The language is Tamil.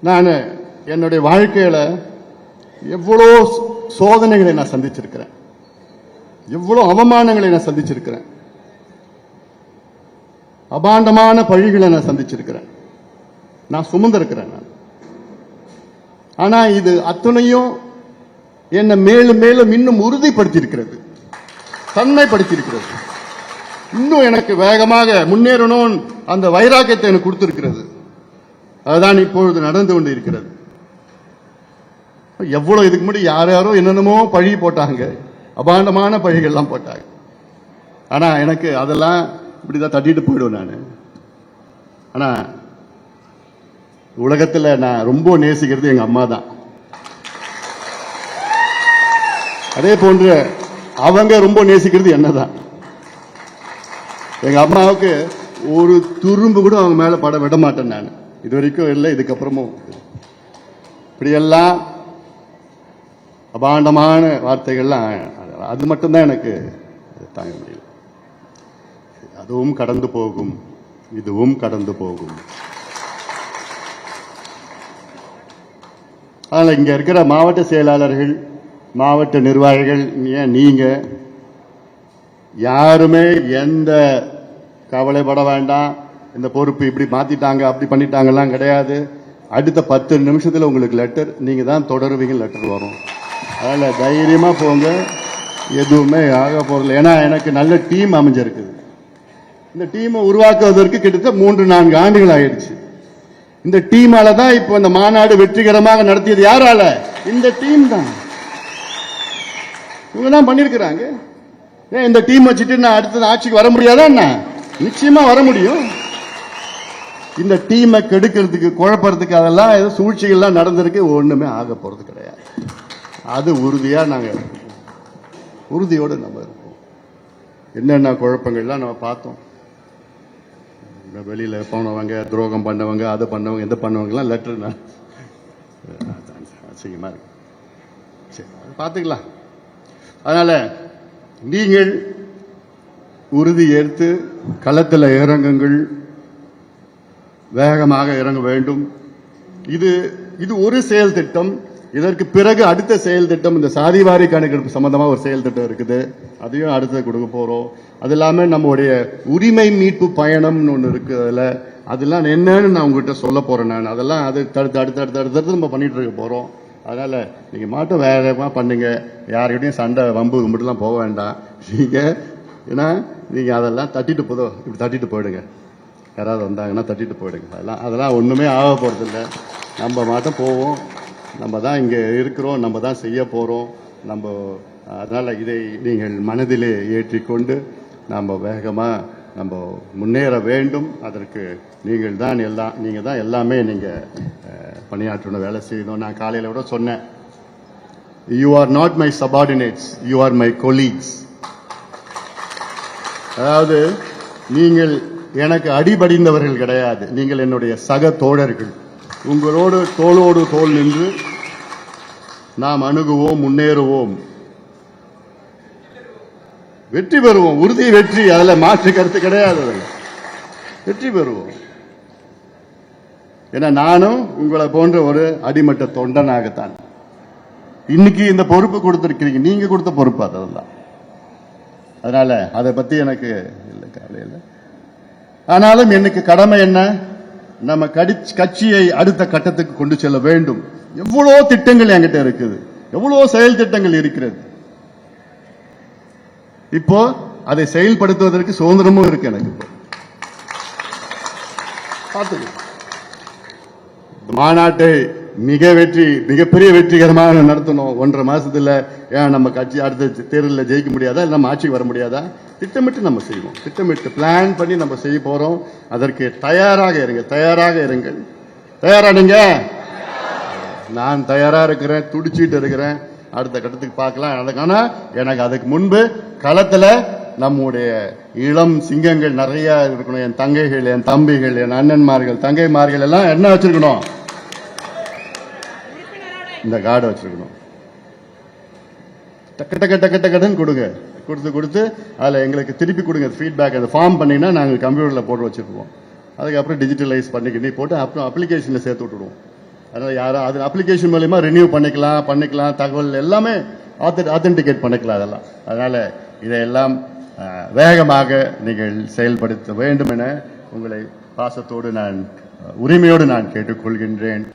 நான் என்னுடைய வாழ்க்கையில எவ்வளோ சோதனைகளை நான் சந்திச்சிருக்கிறேன், எவ்வளோ அவமானங்களை நான் சந்திச்சிருக்கிறேன், அபாண்டமான பழிகளை நான் சந்திச்சிருக்கிறேன், நான் சுமந்திருக்கிறேன். ஆனா இது அத்தனையும் என்னை மேலும் மேலும் இன்னும் உறுதிப்படுத்தியிருக்கிறது, தன்மைப்படுத்தியிருக்கிறது. இன்னும் எனக்கு வேகமாக முன்னேறணும் அந்த வைராக்கியத்தை எனக்கு கொடுத்திருக்கிறது. அதுதான் இப்பொழுது நடந்து கொண்டு இருக்கிறது. எவ்வளவு இதுக்கு முன்னாடி யாரோ என்னென்னமோ பழி போட்டாங்க, அபாண்டமான பழிகள்லாம் போட்டாங்க. ஆனா எனக்கு அதெல்லாம் இப்படிதான் தட்டிட்டு போயிடுவேன் நான். ஆனா உலகத்துல நான் ரொம்ப நேசிக்கிறது எங்க அம்மா தான். அதே போன்று அவங்க ரொம்ப நேசிக்கிறது என்னதான். எங்க அம்மாவுக்கு ஒரு துரும்பு கூட அவங்க மேல பட விட மாட்டேன் நான், இது வரைக்கும் இல்லை, இதுக்கப்புறமும். இப்படியெல்லாம் அபாண்டமான வார்த்தைகள்லாம் அது மட்டும்தான் எனக்கு தாங்க முடியல. அதுவும் கடந்து போகும், இதுவும் கடந்து போகும். அதனால இங்க இருக்கிற மாவட்ட செயலாளர்கள், மாவட்ட நிர்வாகிகள், நீங்க யாருமே எந்த கவலைப்பட வேண்டாம். இந்த பொறுப்பு இப்படி மாத்திட்டாங்க அப்படி பண்ணிட்டாங்கலாம் கிடையாது. அடுத்த 10 நிமிஷத்துல உங்களுக்கு லெட்டர், நீங்க தான் தொடருவீங்க, லெட்டர் வரும். அதனால தைரியமா போங்க, எதுவுமே ஆக போறதில்லை. ஏன்னா எனக்கு நல்ல டீம் அமைஞ்சிருக்குது. இந்த டீமை உருவாக்குவதற்கு கிட்டத்தட்ட 3-4 ஆண்டுகள் ஆயிடுச்சு. இந்த டீமால தான் இப்போ இந்த மாநாடு வெற்றிகரமாக நடத்தியது. யாரால? இந்த டீம் தான். இவங்க தான் பண்ணிருக்கிறாங்க. ஏன் இந்த டீம் வச்சுட்டு நான் அடுத்தது ஆட்சிக்கு வர முடியாதா? என்ன, நிச்சயமா வர முடியும். இந்த டீமை கெடுக்கிறதுக்கு, குழப்பறதுக்கு அதெல்லாம் ஏதோ சூழ்ச்சிகள்லாம் நடந்திருக்கு, ஒண்ணுமே ஆக போறது கிடையாது. அது உறுதியா நாங்க உறுதியோடு நம்ம இருப்போம். என்னென்ன குழப்பங்கள்லாம் நம்ம பார்த்தோம். வெளியில போனவங்க, துரோகம் பண்ணவங்க, அதை பண்ணவங்க, எந்த பண்ணவங்கலாம் லெட்டர் அசிங்கமா இருக்கு. சரி, பார்த்துக்கலாம். அதனால நீங்கள் உறுதி ஏற்று களத்தில் இறங்குங்கள், வேகமாக இறங்க வேண்டும். இது ஒரு செயல் திட்டம். இதற்கு பிறகு அடுத்த செயல் திட்டம், இந்த சாதிவாரி கணக்கெடுப்பு சம்பந்தமா ஒரு செயல் திட்டம் இருக்குது, அதையும் அடுத்து கொடுக்க போறோம். அது இல்லாம நம்முடைய உரிமை மீட்பு பயணம்னு ஒன்று இருக்கு. அதெல்லாம் என்னன்னு நான் உங்ககிட்ட சொல்ல போறேன். நான் அதெல்லாம் அது அடுத்து நம்ம பண்ணிட்டு இருக்க போறோம். அதனால நீங்க மட்டும் வேகமா பண்ணுங்க, யாருக்கிட்டையும் சண்டை வம்பு கும்பிட்டுலாம் போக வேண்டாம். நீங்க ஏன்னா நீங்க அதெல்லாம் தட்டிட்டு இப்படி தட்டிட்டு போயிடுங்க. யாராவது வந்தாங்கன்னா தட்டிட்டு போயிடுங்க. அதெல்லாம் ஒண்ணுமே ஆக போறது இல்லை. நம்ம மட்டும் போவோம். நம்ம தான் இங்க இருக்கிறோம், நம்ம தான் செய்ய போறோம். அதனால இதை நீங்கள் மனதிலே ஏற்றிக்கொண்டு நம்ம வேகமா நம்ம முன்னேற வேண்டும். அதற்கு நீங்க தான் எல்லாமே நீங்க பணியாற்றணும், வேலை செய்யணும். நான் காலையில கூட சொன்னேன், you are not my subordinates, you are my colleagues. அதாவது நீங்கள் எனக்கு அடிபடிந்தவர்கள் கிடையாது, நீங்கள் என்னுடைய சக தோழர்கள். உங்களோடு தோளோடு தோள் நின்று நாம் அணுகுவோம், முன்னேறுவோம், வெற்றி பெறுவோம். உறுதி வெற்றி, அதுல மாற்று கருத்து கிடையாது. வெற்றி பெறுவோம். ஏன்னா நானும் உங்களை போன்ற ஒரு அடிமட்ட தொண்டனாகத்தான் இன்னைக்கு இந்த பொறுப்பு கொடுத்திருக்கிறீங்க. நீங்க கொடுத்த பொறுப்பு அதெல்லாம். அதனால அதை பத்தி எனக்கு இல்லை, கவலை இல்லை. ஆனாலும் எனக்கு கடமை என்ன, நம்ம கட்சியை அடுத்த கட்டத்துக்கு கொண்டு செல்ல வேண்டும். எவ்வளவு திட்டங்கள் என்கிட்ட இருக்குது, எவ்வளவு செயல் திட்டங்கள் இருக்கிறது. இப்போ அதை செயல்படுத்துவதற்கு சுதந்திரமும் இருக்கு எனக்கு. மாநாட்டை மிகப்பெரிய வெற்றிகரமாக நடத்தணும். 1.5 மாசத்துல ஏன் நம்ம கட்சி அடுத்த தேர்தலில் ஜெயிக்க முடியாதா, நம்ம ஆட்சிக்கு வர முடியாதா? திட்டமிட்டு நம்ம செய்வோம், திட்டமிட்டு பிளான் பண்ணி நம்ம செய்ய போறோம். அதற்கு தயாராக இருங்கள். தயாரா நீங்க? நான் தயாரா இருக்கிறேன், துடிச்சிட்டு இருக்கிறேன். அடுத்த கட்டத்துக்கு பார்க்கலாம். எனக்கு அதுக்கு முன்பு களத்துல நம்முடைய இளம் சிங்கங்கள் நிறைய இருக்கணும். என் தங்கைகள், என் தம்பிகள், என் அண்ணன்மார்கள், தங்கைமார்கள் எல்லாம் என்ன வச்சிருக்கணும், இந்த கார்டு வச்சிருக்கணும். டக்கன்னு கொடுத்து அதில் எங்களுக்கு திருப்பி கொடுங்க ஃபீட்பேக். அந்த ஃபார்ம் பண்ணீங்கன்னா நாங்கள் கம்ப்யூட்டரில் போட்டு வச்சிருப்போம். அதுக்கப்புறம் டிஜிட்டலைஸ் பண்ணிக்கிட்டு போட்டு அப்புறம் அப்ளிகேஷனில் சேர்த்து விட்டுடுவோம். அதனால யாரும் அது அப்ளிகேஷன் மூலமா ரினியூ பண்ணிக்கலாம் தகவல் எல்லாமே ஆத்தென்டிகேட் பண்ணிக்கலாம் அதெல்லாம். அதனால இதையெல்லாம் வேகமாக நீங்கள் செயல்படுத்த வேண்டும் என உங்களை பாசத்தோடு உரிமையோடு நான் கேட்டுக்கொள்கின்றேன்.